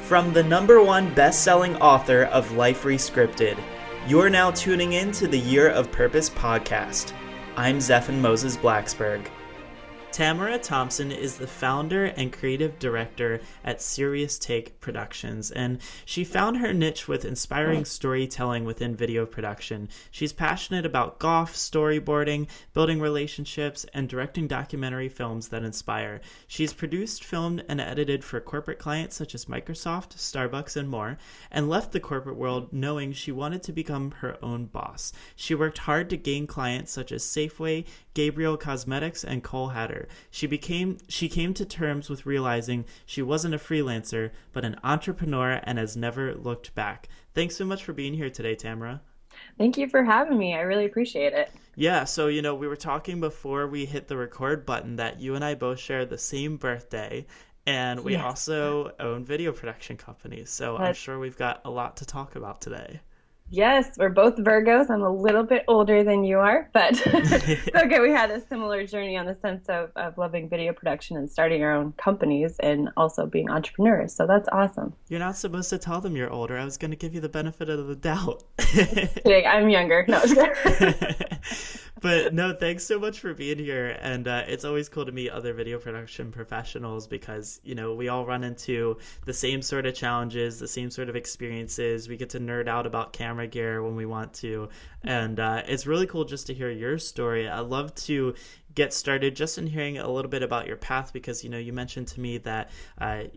From the #1 best-selling author of Life Rescripted, you're now tuning in to the Year of Purpose podcast. I'm Zephan Moses Blacksburg. Tamara Thompson is the founder and creative director at Serious Take Productions, and she found her niche with inspiring storytelling within video production. She's passionate about golf, storyboarding, building relationships, and directing documentary films that inspire. She's produced, filmed, and edited for corporate clients such as Microsoft, Starbucks, and more, and left the corporate world knowing she wanted to become her own boss. She worked hard to gain clients such as Safeway, Gabriel Cosmetics, and Cole Hatter. She came to terms with realizing she wasn't a freelancer, but an entrepreneur, and has never looked back. Thanks so much for being here today, Tamara. Thank you for having me. I really appreciate it. Yeah, so, we were talking before we hit the record button that you and I both share the same birthday, and we also own video production companies, so I'm sure we've got a lot to talk about today. Yes, we're both Virgos. I'm a little bit older than you are, but it's okay. We had a similar journey on the sense of loving video production and starting our own companies and also being entrepreneurs. So that's awesome. You're not supposed to tell them you're older. I was going to give you the benefit of the doubt. I'm younger. No. But no, thanks so much for being here. And it's always cool to meet other video production professionals because, we all run into the same sort of challenges, the same sort of experiences. We get to nerd out about camera gear when we want to. And it's really cool just to hear your story. I love to get started just in hearing a little bit about your path because, you mentioned to me that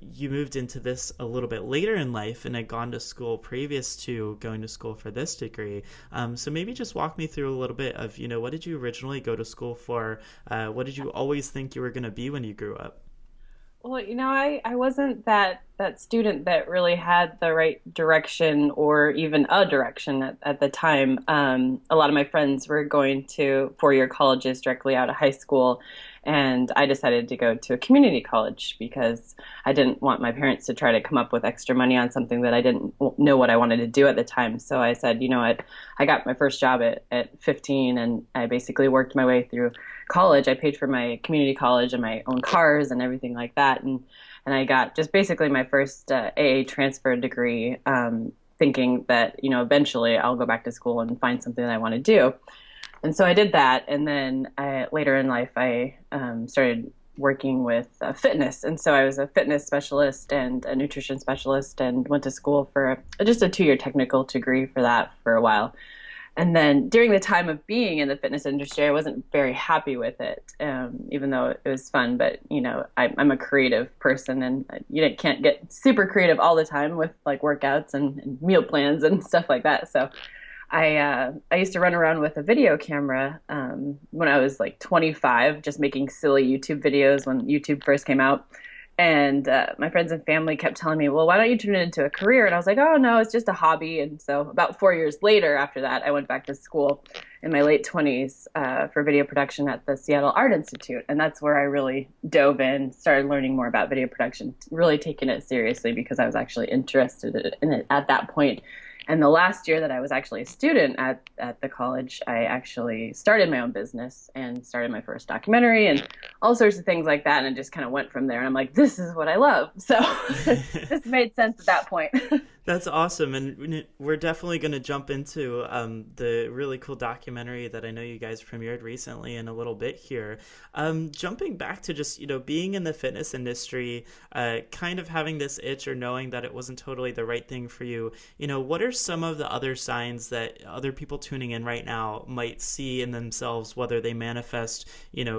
you moved into this a little bit later in life and had gone to school previous to going to school for this degree. So maybe just walk me through a little bit of, what did you originally go to school for? What did you always think you were going to be when you grew up? Well, I wasn't that student that really had the right direction or even a direction at the time. A lot of my friends were going to four-year colleges directly out of high school, and I decided to go to a community college because I didn't want my parents to try to come up with extra money on something that I didn't know what I wanted to do at the time. So I said, you know what, I got my first job at 15, and I basically worked my way through college. I paid for my community college and my own cars and everything like that. And I got just basically my first AA transfer degree, thinking that, eventually I'll go back to school and find something that I want to do. And so I did that. And then later in life, I started working with fitness. And so I was a fitness specialist and a nutrition specialist and went to school for just a 2-year technical degree for that for a while. And then during the time of being in the fitness industry, I wasn't very happy with it, even though it was fun. But, I'm a creative person and you can't get super creative all the time with like workouts and meal plans and stuff like that. So I used to run around with a video camera when I was like 25, just making silly YouTube videos when YouTube first came out. And my friends and family kept telling me, well, why don't you turn it into a career? And I was like, oh, no, it's just a hobby. And so about 4 years later after that, I went back to school in my late 20s for video production at the Seattle Art Institute. And that's where I really dove in, started learning more about video production, really taking it seriously because I was actually interested in it at that point. And the last year that I was actually a student at the college, I actually started my own business and started my first documentary and all sorts of things like that. And it just kind of went from there. And I'm like, this is what I love. So this made sense at that point. That's awesome. And we're definitely going to jump into the really cool documentary that I know you guys premiered recently in a little bit here. Jumping back to just, being in the fitness industry, kind of having this itch or knowing that it wasn't totally the right thing for you, what are some of the other signs that other people tuning in right now might see in themselves, whether they manifest,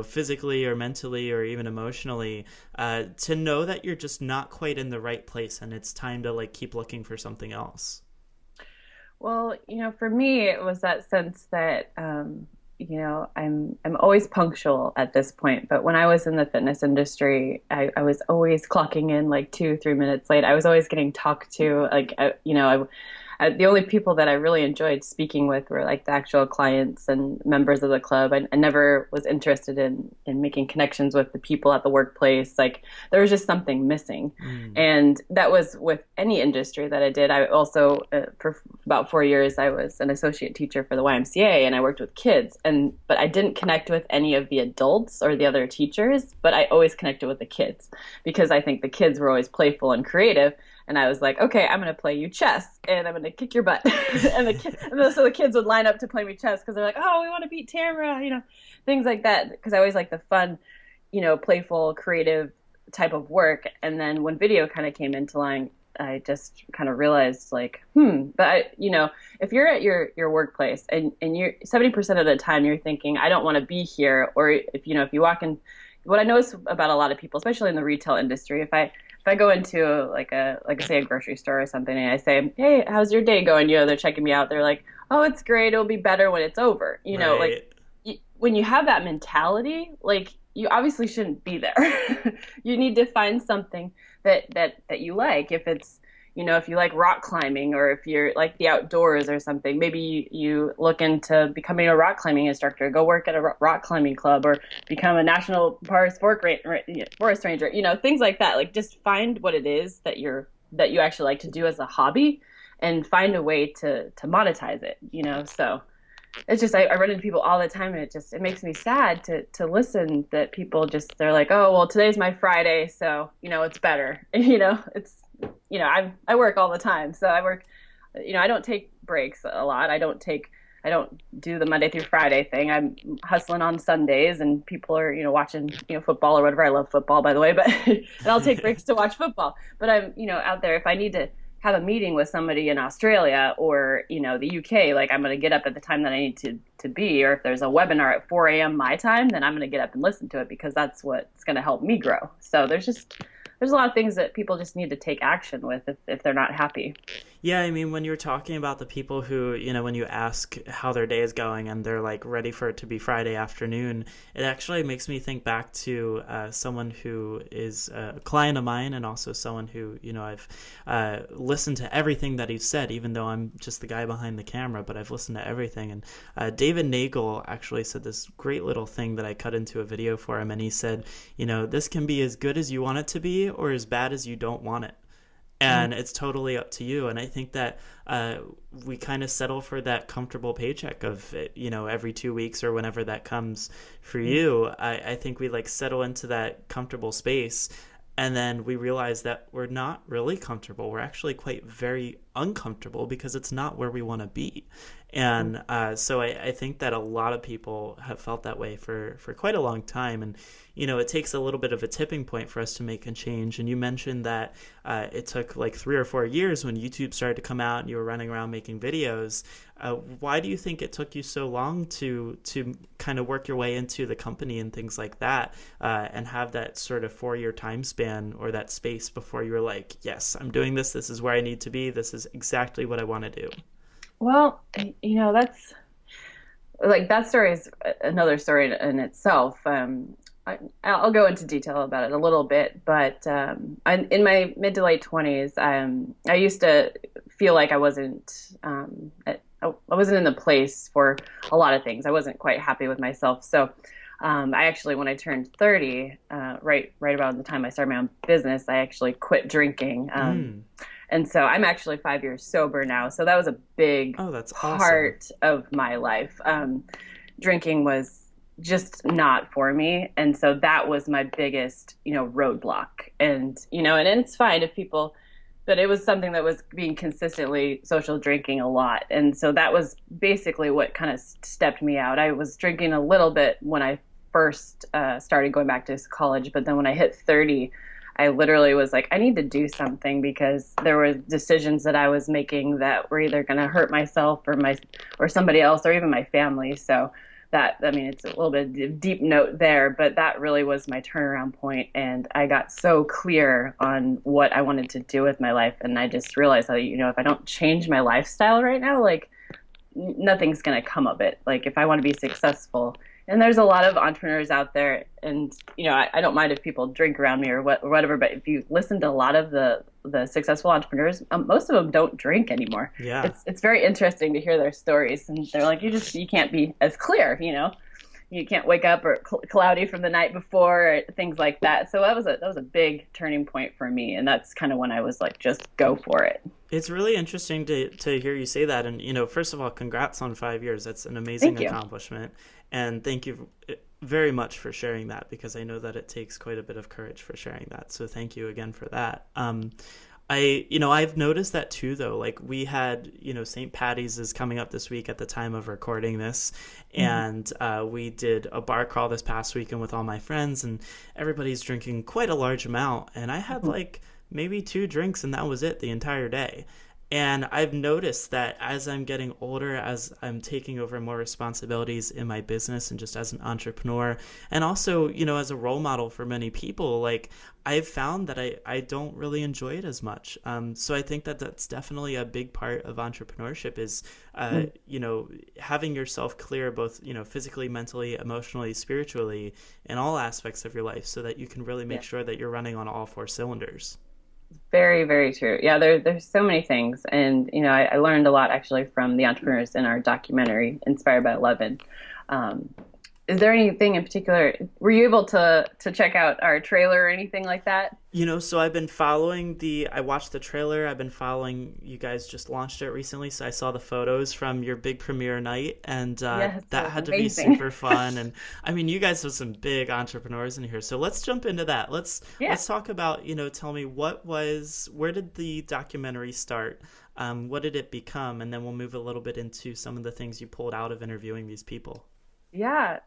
physically or mentally or even emotionally, to know that you're just not quite in the right place and it's time to keep looking for something else? Well, for me, it was that sense that, I'm always punctual at this point. But when I was in the fitness industry, I was always clocking in 2-3 minutes late. I was always getting talked to. the only people that I really enjoyed speaking with were like the actual clients and members of the club. I never was interested in making connections with the people at the workplace. Like there was just something missing. Mm. And that was with any industry that I did. I also, for about 4 years, I was an associate teacher for the YMCA and I worked with kids. But I didn't connect with any of the adults or the other teachers, but I always connected with the kids because I think the kids were always playful and creative. And I was like, okay, I'm going to play you chess and I'm going to kick your butt. So the kids would line up to play me chess because they're like, oh, we want to beat Tamara, things like that. Because I always like the fun, playful, creative type of work. And then when video kind of came into line, I just kind of realized like, if you're at your workplace and you're 70% of the time you're thinking, I don't want to be here. Or if you walk in, what I notice about a lot of people, especially in the retail industry, if I go into like say a grocery store or something and I say, hey, how's your day going? They're checking me out. They're like, oh, it's great. It'll be better when it's over. Right. When you have that mentality, like you obviously shouldn't be there. You need to find something that you like. If it's, if you like rock climbing or if you're like the outdoors or something, maybe you look into becoming a rock climbing instructor, go work at a rock climbing club or become a national forest ranger, things like that. Like just find what it is that you actually like to do as a hobby and find a way to monetize it, so it's just, I run into people all the time and it makes me sad to listen that people they're like, oh, well, today's my Friday. So, it's better, I work all the time. So I work, I don't take breaks a lot. I don't do the Monday through Friday thing. I'm hustling on Sundays and people are, watching, football or whatever. I love football, by the way, but and I'll take breaks to watch football, but I'm, out there if I need to have a meeting with somebody in Australia or, the UK, like I'm going to get up at the time that I need to be, or if there's a webinar at 4 a.m. my time, then I'm going to get up and listen to it because that's what's going to help me grow. So there's a lot of things that people just need to take action with if they're not happy. Yeah, I mean, when you're talking about the people who, when you ask how their day is going and they're like ready for it to be Friday afternoon, it actually makes me think back to someone who is a client of mine and also someone who, I've listened to everything that he's said, even though I'm just the guy behind the camera, but I've listened to everything. And David Nagel actually said this great little thing that I cut into a video for him. And he said, this can be as good as you want it to be or as bad as you don't want it. And it's totally up to you. And I think that we kind of settle for that comfortable paycheck of, every 2 weeks or whenever that comes for you. I think we settle into that comfortable space. And then we realize that we're not really comfortable. We're actually very uncomfortable because it's not where we want to be. And so I think that a lot of people have felt that way for quite a long time. And, it takes a little bit of a tipping point for us to make a change. And you mentioned that it took 3 or 4 years when YouTube started to come out and you were running around making videos. Why do you think it took you so long to kind of work your way into the company and things like that and have that sort of 4-year time span or that space before you were like, yes, I'm doing this. This is where I need to be. This is exactly what I want to do. Well, that's that story is another story in itself. I'll go into detail about it a little bit, but in my mid to late 20s, I used to feel like I wasn't in the place for a lot of things. I wasn't quite happy with myself. So I actually, when I turned 30, right around the time I started my own business, I actually quit drinking. And so I'm actually 5 years sober now. So that was a big part of my life. Drinking was just not for me. And so that was my biggest, roadblock. And, and it's fine if people, but it was something that was being consistently social drinking a lot. And so that was basically what kind of stepped me out. I was drinking a little bit when I first started going back to college. But then when I hit 30, I literally was like, I need to do something because there were decisions that I was making that were either going to hurt myself or somebody else or even my family. So it's a little bit of deep note there, but that really was my turnaround point. And I got so clear on what I wanted to do with my life. And I just realized that, if I don't change my lifestyle right now, nothing's going to come of it. If I want to be successful And there's a lot of entrepreneurs out there, and I don't mind if people drink around me or whatever, but if you listen to a lot of the successful entrepreneurs, most of them don't drink anymore. Yeah. It's very interesting to hear their stories, and they're like, you can't be as clear, you can't wake up or cloudy from the night before, or things like that. So that was a big turning point for me, and that's kind of when I was like, just go for it. It's really interesting to hear you say that. And, first of all, congrats on 5 years. That's an amazing accomplishment. And thank you very much for sharing that, because I know that it takes quite a bit of courage for sharing that. So thank you again for that. I've noticed that too, though. Like, we had, St. Patty's is coming up this week at the time of recording this. And we did a bar crawl this past weekend with all my friends, and everybody's drinking quite a large amount. And I had like maybe 2 drinks, and that was it the entire day. And I've noticed that as I'm getting older, as I'm taking over more responsibilities in my business and just as an entrepreneur, and also, as a role model for many people, like, I've found that I don't really enjoy it as much. So I think that that's definitely a big part of entrepreneurship is, having yourself clear both, physically, mentally, emotionally, spiritually, in all aspects of your life, so that you can really make sure that you're running on all 4 cylinders. Very, very true. Yeah, there's so many things. And, I learned a lot actually from the entrepreneurs in our documentary, Inspired by 11. Is there anything in particular, were you able to check out our trailer or anything like that? So I've been following I watched the trailer. I've been following, you guys just launched it recently. So I saw the photos from your big premiere night, and that had to be super fun. And I mean, you guys have some big entrepreneurs in here. So let's jump into that. Let's talk about, tell me where did the documentary start? What did it become? And then we'll move a little bit into some of the things you pulled out of interviewing these people. Yeah.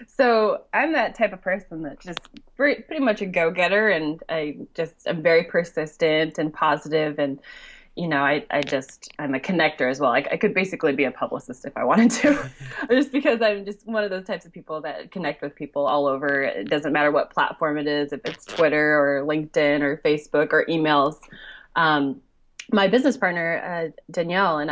So I'm that type of person that just pretty much a go-getter, and I'm very persistent and positive, and I'm a connector as well. I could basically be a publicist if I wanted to, just because I'm just one of those types of people that connect with people all over. It doesn't matter what platform it is, if it's Twitter or LinkedIn or Facebook or emails. My business partner, Danielle, and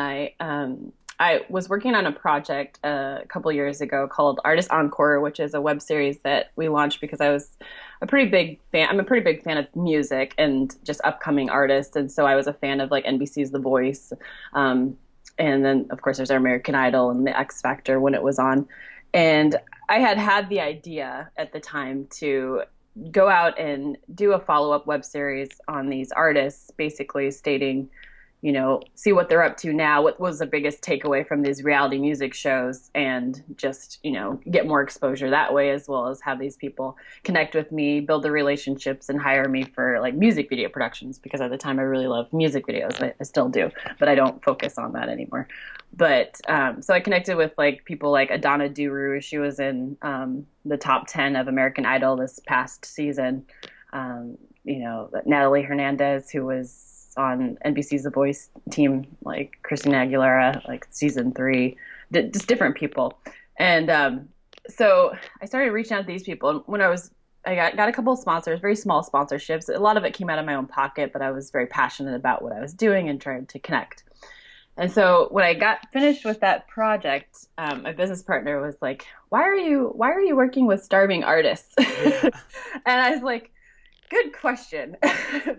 I was working on a project a couple years ago called Artist Encore, which is a web series that we launched because I was a pretty big fan. I'm a pretty big fan of music and just upcoming artists. And so I was a fan of like NBC's The Voice. And then, of course, there's our American Idol and the X Factor when it was on. And I had the idea at the time to go out and do a follow-up web series on these artists, basically stating, see what they're up to now, what was the biggest takeaway from these reality music shows, and just, get more exposure that way, as well as have these people connect with me, build the relationships, and hire me for like music video productions, because at the time I really loved music videos. I still do, but I don't focus on that anymore. But so I connected with like people like Adana Duru. She was in the top 10 of American Idol this past season. Natalie Hernandez, who was on NBC's The Voice team, like Christina Aguilera, like season 3, just different people. And so I started reaching out to these people. And when I got a couple of sponsors, very small sponsorships. A lot of it came out of my own pocket, but I was very passionate about what I was doing and trying to connect. And so when I got finished with that project, my business partner was like, why are you working with starving artists? Yeah. And I was like, good question.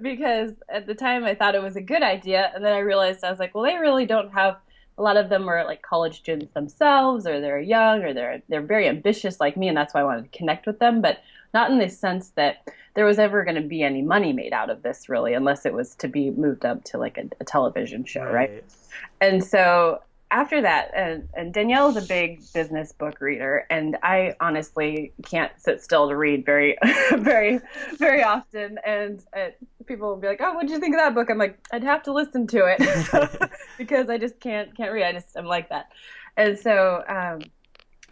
Because at the time I thought it was a good idea. And then I realized, I was like, well, they really don't have, a lot of them are like college students themselves, or they're young, or they're very ambitious like me. And that's why I wanted to connect with them, but not in the sense that there was ever going to be any money made out of this, really, unless it was to be moved up to like a television show. Right. And so after that, and Danielle is a big business book reader, and I honestly can't sit still to read very, very, very often. And people will be like, "Oh, what did you think of that book?" I'm like, "I'd have to listen to it because I just can't read. I'm like that." And so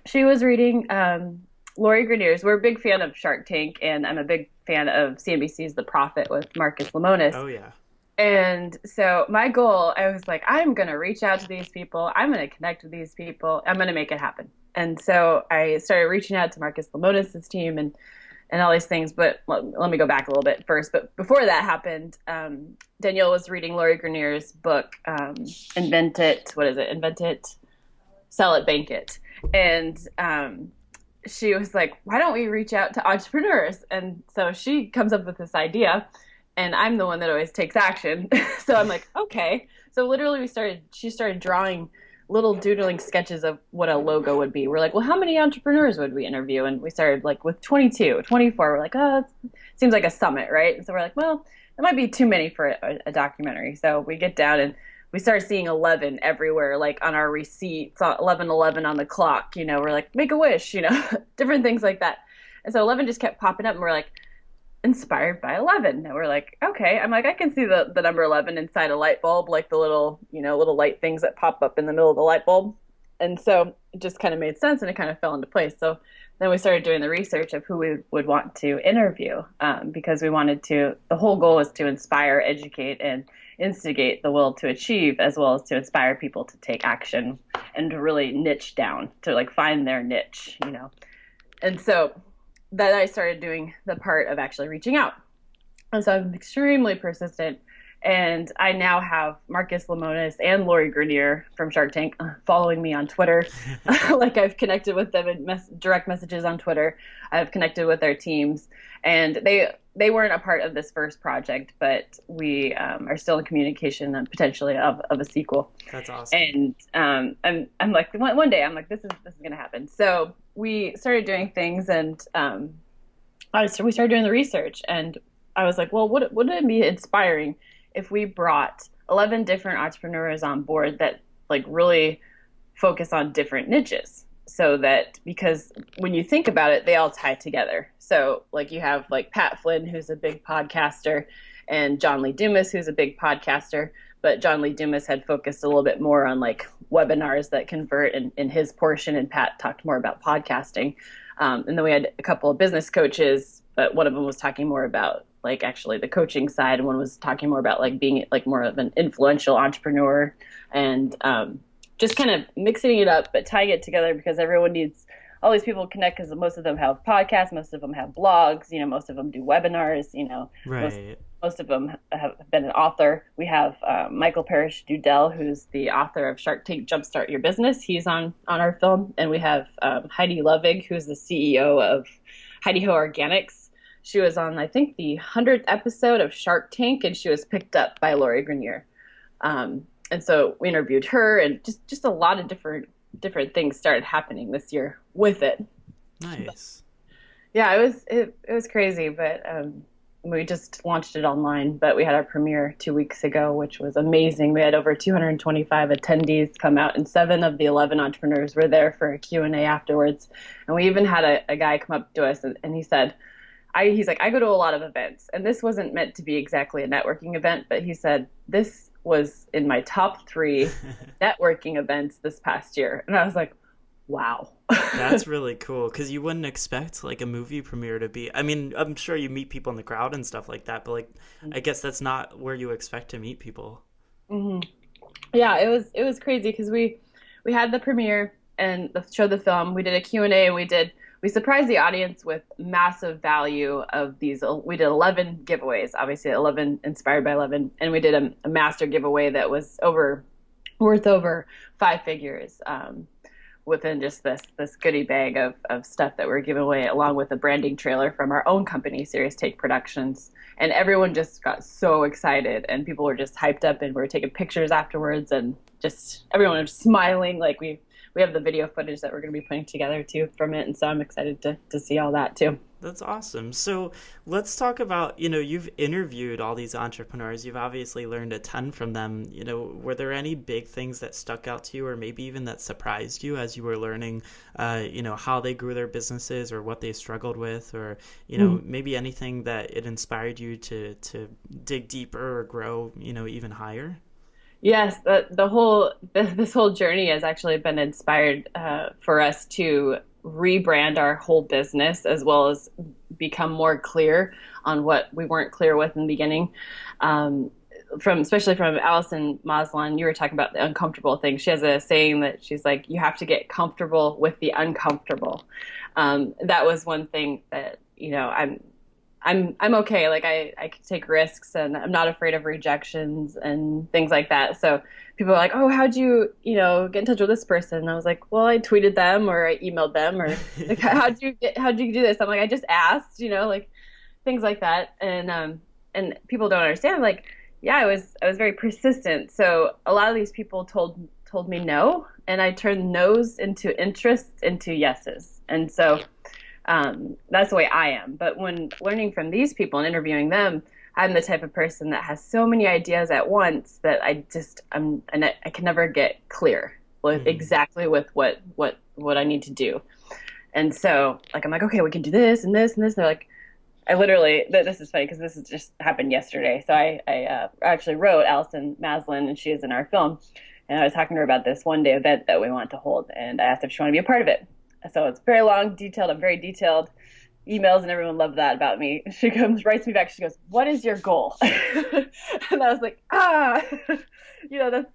she was reading Lori Grenier's. We're a big fan of Shark Tank, and I'm a big fan of CNBC's The Profit with Marcus Lemonis. Oh yeah. And so my goal, I was like, I'm going to reach out to these people. I'm going to connect with these people. I'm going to make it happen. And so I started reaching out to Marcus Lemonis' team and all these things. But let me go back a little bit first. But before that happened, Danielle was reading Lori Grenier's book, Invent It. What is it? Invent It, Sell It, Bank It. And she was like, why don't we reach out to entrepreneurs? And so she comes up with this idea, and I'm the one that always takes action. So I'm like, okay. So literally she started drawing little doodling sketches of what a logo would be. We're like, well, how many entrepreneurs would we interview? And we started like with 22, 24. We're like, oh, it seems like a summit, right? And so we're like, well, it might be too many for a documentary. So we get down and we start seeing 11 everywhere, like on our receipts, 11:11 on the clock. We're like, make a wish, different things like that. And so 11 just kept popping up, and we're like, inspired by 11. And we're like, okay. I'm like, I can see the number 11 inside a light bulb, like the little, little light things that pop up in the middle of the light bulb. And so it just kind of made sense, and it kind of fell into place. So then we started doing the research of who we would want to interview, because the whole goal was to inspire, educate, and instigate the will to achieve, as well as to inspire people to take action and to really niche down, to like find their niche. And so then I started doing the part of actually reaching out. And so I'm extremely persistent. And I now have Marcus Lemonis and Lori Grenier from Shark Tank following me on Twitter. Like, I've connected with them in direct messages on Twitter. I've connected with their teams. And they weren't a part of this first project, but we are still in communication and potentially of a sequel. That's awesome. And I'm like, one day I'm like, this is going to happen. So we started doing things, and we started doing the research, and I was like, well, wouldn't it be inspiring if we brought 11 different entrepreneurs on board that like really focus on different niches? So that, because when you think about it, they all tie together. So like you have like Pat Flynn, who's a big podcaster, and John Lee Dumas, who's a big podcaster. But John Lee Dumas had focused a little bit more on like webinars that convert in his portion, and Pat talked more about podcasting. And then we had a couple of business coaches, but one of them was talking more about like actually the coaching side, and one was talking more about like being like more of an influential entrepreneur, and just kind of mixing it up, but tying it together, because everyone needs all these people to connect, because most of them have podcasts, most of them have blogs, most of them do webinars, right. Most of them have been an author. We have Michael Parrish Dudell, who's the author of Shark Tank Jumpstart Your Business. He's on our film. And we have Heidi Lovig, who's the CEO of Heidi Ho Organics. She was on, I think, the 100th episode of Shark Tank, and she was picked up by Lori Grenier. And so we interviewed her, and just a lot of different things started happening this year with it. Nice. Yeah, it was crazy, but we just launched it online. But we had our premiere 2 weeks ago, which was amazing. We had over 225 attendees come out, and 7 of the 11 entrepreneurs were there for a Q&A afterwards. And we even had a guy come up to us, and he said, he's like, I go to a lot of events, and this wasn't meant to be exactly a networking event, but he said, this was in my top 3 networking events this past year. And I was like, wow. That's really cool, because you wouldn't expect like a movie premiere to be, I mean, I'm sure you meet people in the crowd and stuff like that, but like, I guess that's not where you expect to meet people. Mm-hmm. Yeah, it was crazy, because we had the premiere and showed the film. We did a Q&A, and we surprised the audience with massive value of these. We did 11 giveaways, obviously 11 inspired by 11. And we did a master giveaway that was worth over 5 figures within just this goodie bag of stuff that we're giving away, along with a branding trailer from our own company, Serious Take Productions. And everyone just got so excited, and people were just hyped up, and we were taking pictures afterwards, and just everyone was smiling. Like we have the video footage that we're going to be putting together too from it. And so I'm excited to see all that too. That's awesome. So let's talk about, you've interviewed all these entrepreneurs. You've obviously learned a ton from them. Were there any big things that stuck out to you, or maybe even that surprised you as you were learning, how they grew their businesses, or what they struggled with, or, maybe anything that it inspired you to dig deeper or grow, even higher? Yes, this whole journey has actually been inspired for us to rebrand our whole business, as well as become more clear on what we weren't clear with in the beginning. Especially from Allison Maslan, you were talking about the uncomfortable thing. She has a saying that she's like, you have to get comfortable with the uncomfortable. That was one thing that I'm okay. Like I can take risks and I'm not afraid of rejections and things like that. So people are like, "Oh, how'd you, get in touch with this person?" And I was like, "Well, I tweeted them or I emailed them or like Yeah. how'd you do this?" I'm like, "I just asked, like things like that." And people don't understand like, yeah, I was very persistent. So a lot of these people told me no, and I turned no's into interests into yeses. And so that's the way I am. But when learning from these people and interviewing them, I'm the type of person that has so many ideas at once that I can never get clear with Mhm. exactly with what I need to do. And so like I'm like, okay, we can do this and this and this. And they're like, I literally this is funny because this has just happened yesterday. So I actually wrote Allison Maslin, and she is in our film. And I was talking to her about this one day event that we want to hold, and I asked if she wanted to be a part of it. So it's very long, detailed. I'm very detailed emails, and everyone loved that about me. She writes me back. She goes, "What is your goal?" And I was like, that's.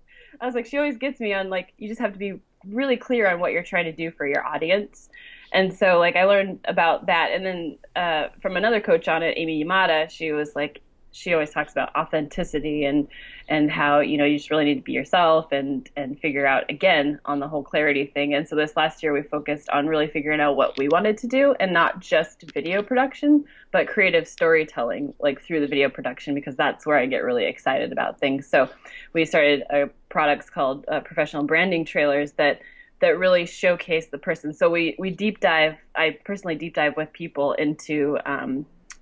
I was like, she always gets me on like, you just have to be really clear on what you're trying to do for your audience. And so like I learned about that, and then from another coach on it, Amy Yamada, she was like, she always talks about authenticity and how you just really need to be yourself and figure out again on the whole clarity thing. And so this last year we focused on really figuring out what we wanted to do and not just video production but creative storytelling like through the video production, because that's where I get really excited about things. So we started products called professional branding trailers that really showcase the person. So we deep dive. I personally deep dive with people into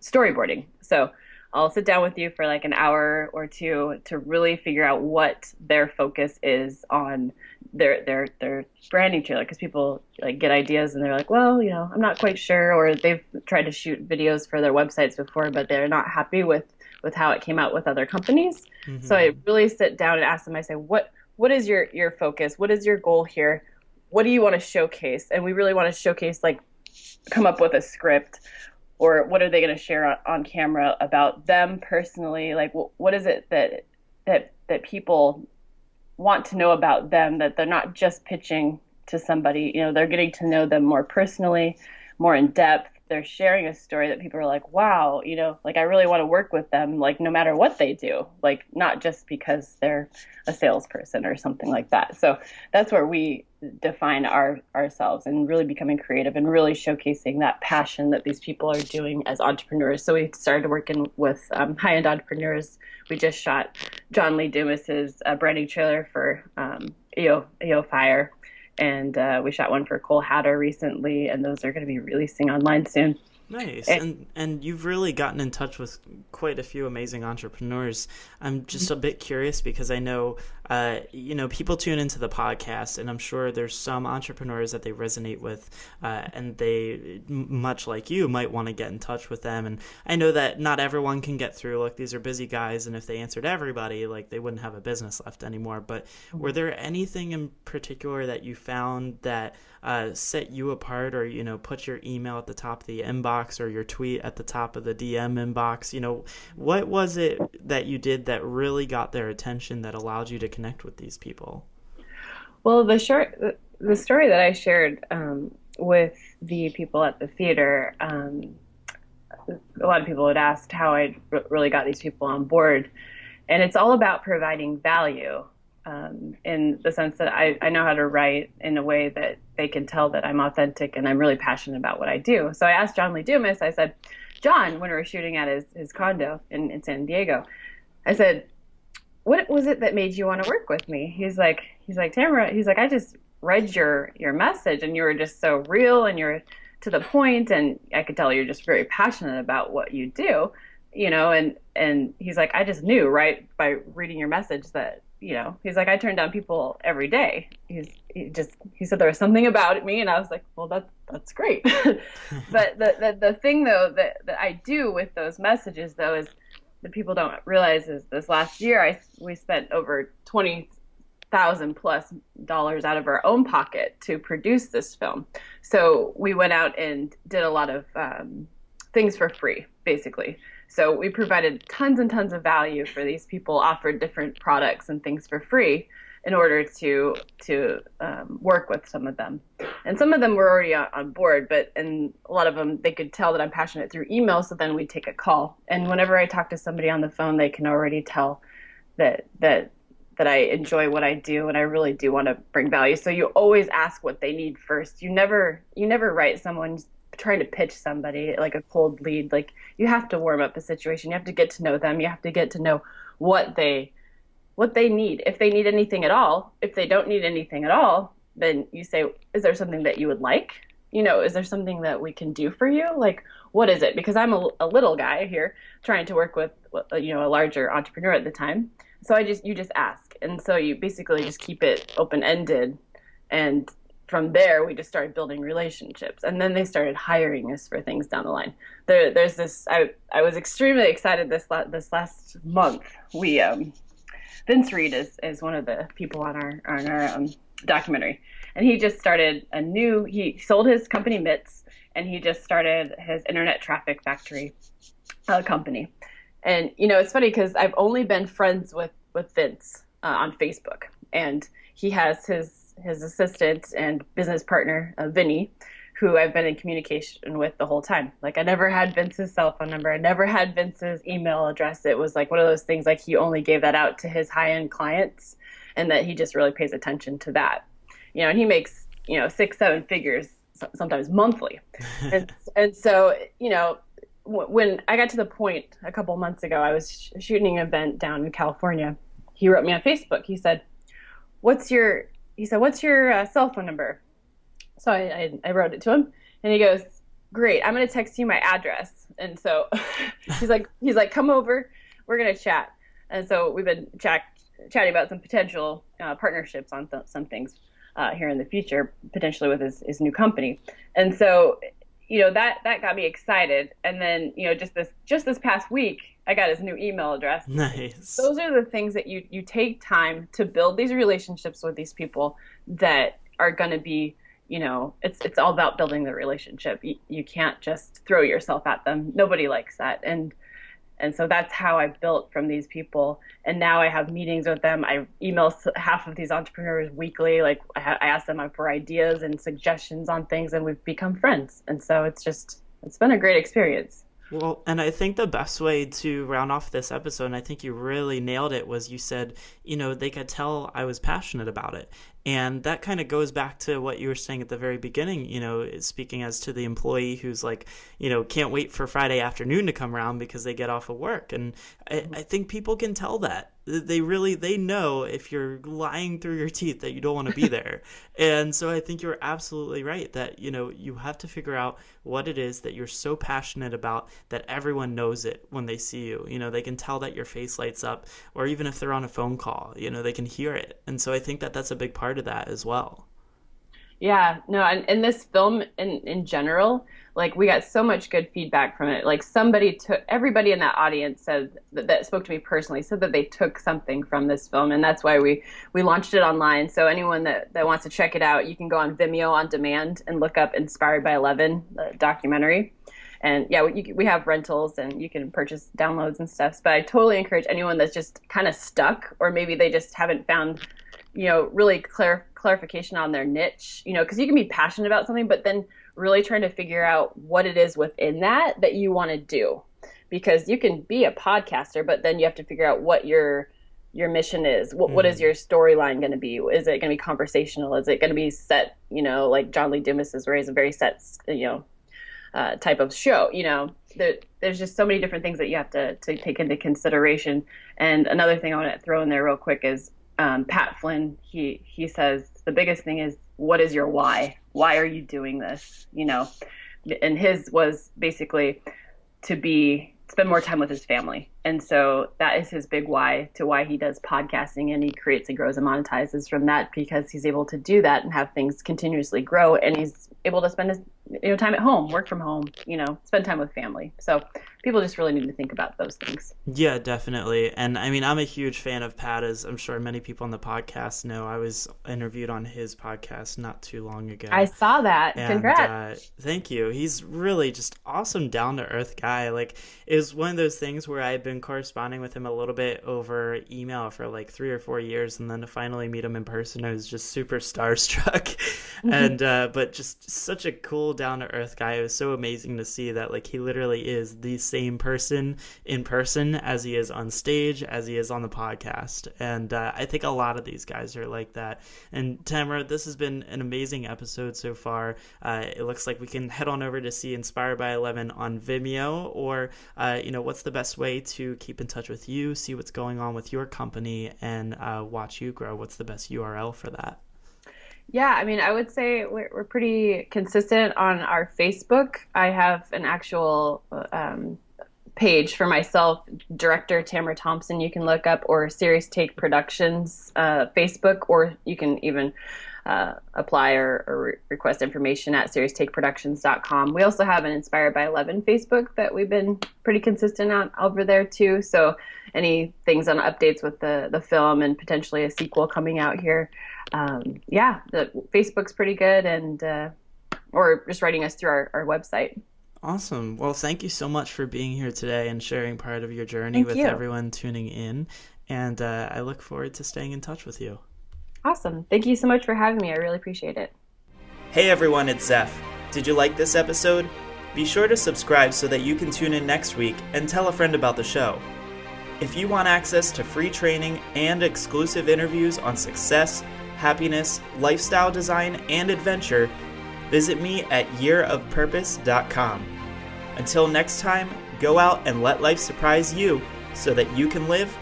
storyboarding. So I'll sit down with you for like an hour or two to really figure out what their focus is on their branding trailer, because people like get ideas and they're like, well, I'm not quite sure, or they've tried to shoot videos for their websites before, but they're not happy with how it came out with other companies. So I Mhm. really sit down and ask them. I say, what is your focus? What is your goal here? What do you want to showcase? And we really want to showcase like come up with a script, or what are they going to share on camera about them personally, like what is it that people want to know about them, that they're not just pitching to somebody, they're getting to know them more personally, more in depth. They're sharing a story that people are like, wow, like I really want to work with them, like no matter what they do, like not just because they're a salesperson or something like that. So that's where we define ourselves and really becoming creative and really showcasing that passion that these people are doing as entrepreneurs. So we started working with high-end entrepreneurs. We just shot John Lee Dumas's branding trailer for EO Fire, and we shot one for Cole Hatter recently, and those are going to be releasing online soon. Nice. And, And you've really gotten in touch with quite a few amazing entrepreneurs. I'm just a bit curious because I know people tune into the podcast, and I'm sure there's some entrepreneurs that they resonate with, and they, much like you, might want to get in touch with them. And I know that not everyone can get through. Like, these are busy guys, and if they answered everybody, like, they wouldn't have a business left anymore. But were there anything in particular that you found that set you apart, or put your email at the top of the inbox or your tweet at the top of the DM inbox? What was it that you did that really got their attention, that allowed you to connect with these people? well, the story that I shared with the people at the theater, a lot of people had asked how I really got these people on board. And it's all about providing value, in the sense that I know how to write in a way that they can tell that I'm authentic and I'm really passionate about what I do. So I asked John Lee Dumas, I said, John, when we were shooting at his condo in San Diego, I said, what was it that made you want to work with me? He's like, Tamara, he's like, I just read your message, and you were just so real, and you're to the point, and I could tell you're just very passionate about what you do, and he's like, I just knew right by reading your message that, he's like, I turn down people every day. He said there was something about me, and I was like, well, that's great. But the thing though that I do with those messages though is that people don't realize is this last year we spent over $20,000+ out of our own pocket to produce this film. So we went out and did a lot of things for free, basically. So we provided tons and tons of value for these people, offered different products and things for free in order to work with some of them. And some of them were already on board, and a lot of them, they could tell that I'm passionate through email. So then we'd take a call. And whenever I talk to somebody on the phone, they can already tell that I enjoy what I do and I really do want to bring value. So you always ask what they need first. You never write someone trying to pitch somebody like a cold lead. Like, you have to warm up the situation. You have to get to know them. You have to get to know what they need. If they need anything at all. If they don't need anything at all, then you say, is there something that you would like? Is there something that we can do for you? Like, what is it? Because I'm a little guy here trying to work with, a larger entrepreneur at the time. So you just ask. And so you basically just keep it open-ended. And from there, we just started building relationships. And then they started hiring us for things down the line. There's this, I was extremely excited this last month. Vince Reed is one of the people on our documentary. And he just started he sold his company Mitts, and he just started his internet traffic factory company. And, it's funny because I've only been friends with Vince on Facebook, and he has his assistant and business partner, Vinny, who I've been in communication with the whole time. Like, I never had Vince's cell phone number. I never had Vince's email address. It was like one of those things, like he only gave that out to his high-end clients, and that he just really pays attention to that. And he makes, 6-7 figures, sometimes monthly. and so, when I got to the point a couple months ago, I was shooting an event down in California. He wrote me on Facebook. He said, what's your cell phone number? So I wrote it to him, and he goes, great, I'm going to text you my address. And so he's like, come over, we're going to chat. And so we've been chatting about some potential partnerships on some things here in the future, potentially with his new company. And so, that got me excited. And then, just this past week, I got his new email address. Nice. Those are the things that you take time to build these relationships with these people that are going to be, it's all about building the relationship. You can't just throw yourself at them. Nobody likes that. And so that's how I built from these people. And now I have meetings with them. I email half of these entrepreneurs weekly. Like, I ask them for ideas and suggestions on things, and we've become friends. And so it's been a great experience. Well, and I think the best way to round off this episode, and I think you really nailed it, was you said, they could tell I was passionate about it. And that kind of goes back to what you were saying at the very beginning, speaking as to the employee who's like, can't wait for Friday afternoon to come around because they get off of work. And I think people can tell that. They know if you're lying through your teeth that you don't want to be there. And so I think you're absolutely right that, you have to figure out what it is that you're so passionate about that everyone knows it when they see you. They can tell that your face lights up, or even if they're on a phone call, they can hear it. And so I think that that's a big part of that as well. Yeah, no, and this film in general, like, we got so much good feedback from it. Like, everybody in that audience said that spoke to me personally, said that they took something from this film. And that's why we launched it online. So anyone that wants to check it out, you can go on Vimeo on demand and look up Inspired by 11, the documentary. And yeah, we have rentals and you can purchase downloads and stuff. But I totally encourage anyone that's just kind of stuck, or maybe they just haven't found, really clarification on their niche, because you can be passionate about something, but then really trying to figure out what it is within that you want to do. Because you can be a podcaster, but then you have to figure out what your mission is. What is your storyline going to be? Is it going to be conversational? Is it going to be set, like John Lee Dumas's, where he's a very set, type of show? There's just so many different things that you have to take into consideration. And another thing I want to throw in there real quick is Pat Flynn. He says the biggest thing is, what is your why? Why are you doing this? And his was basically to spend more time with his family. And so that is his big why he does podcasting, and he creates and grows and monetizes from that, because he's able to do that and have things continuously grow, and he's able to spend his time at home, work from home, spend time with family. So people just really need to think about those things. Yeah, definitely. And I mean, I'm a huge fan of Pat, as I'm sure many people on the podcast know. I was interviewed on his podcast not too long ago. I saw that. And, congrats. Thank you. He's really just awesome, down-to-earth guy. Like, it was one of those things where I've been corresponding with him a little bit over email for like 3 or 4 years, and then to finally meet him in person, I was just super starstruck. And but just such a cool, down to earth guy. It was so amazing to see that like he literally is the same person in person as he is on stage, as he is on the podcast. And I think a lot of these guys are like that. And Tamara, this has been an amazing episode so far. It looks like we can head on over to see Inspired by 11 on Vimeo, or what's the best way to keep in touch with you, see what's going on with your company, and watch you grow? What's the best URL for that? Yeah, I mean, I would say we're pretty consistent on our Facebook. I have an actual page for myself, director Tamara Thompson, you can look up, or Serious Take Productions Facebook, or you can even apply or request information at serioustakeproductions.com. We also have an Inspired by 11 Facebook that we've been pretty consistent on over there too. So any things on updates with the film and potentially a sequel coming out here. The Facebook's pretty good, and or just writing us through our website. Awesome. Well, thank you so much for being here today and sharing part of your journey with everyone tuning in. And I look forward to staying in touch with you. Awesome. Thank you so much for having me. I really appreciate it. Hey everyone, it's Zeph. Did you like this episode? Be sure to subscribe so that you can tune in next week and tell a friend about the show. If you want access to free training and exclusive interviews on success, happiness, lifestyle design, and adventure, visit me at yearofpurpose.com. Until next time, go out and let life surprise you so that you can live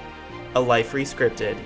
a life rescripted.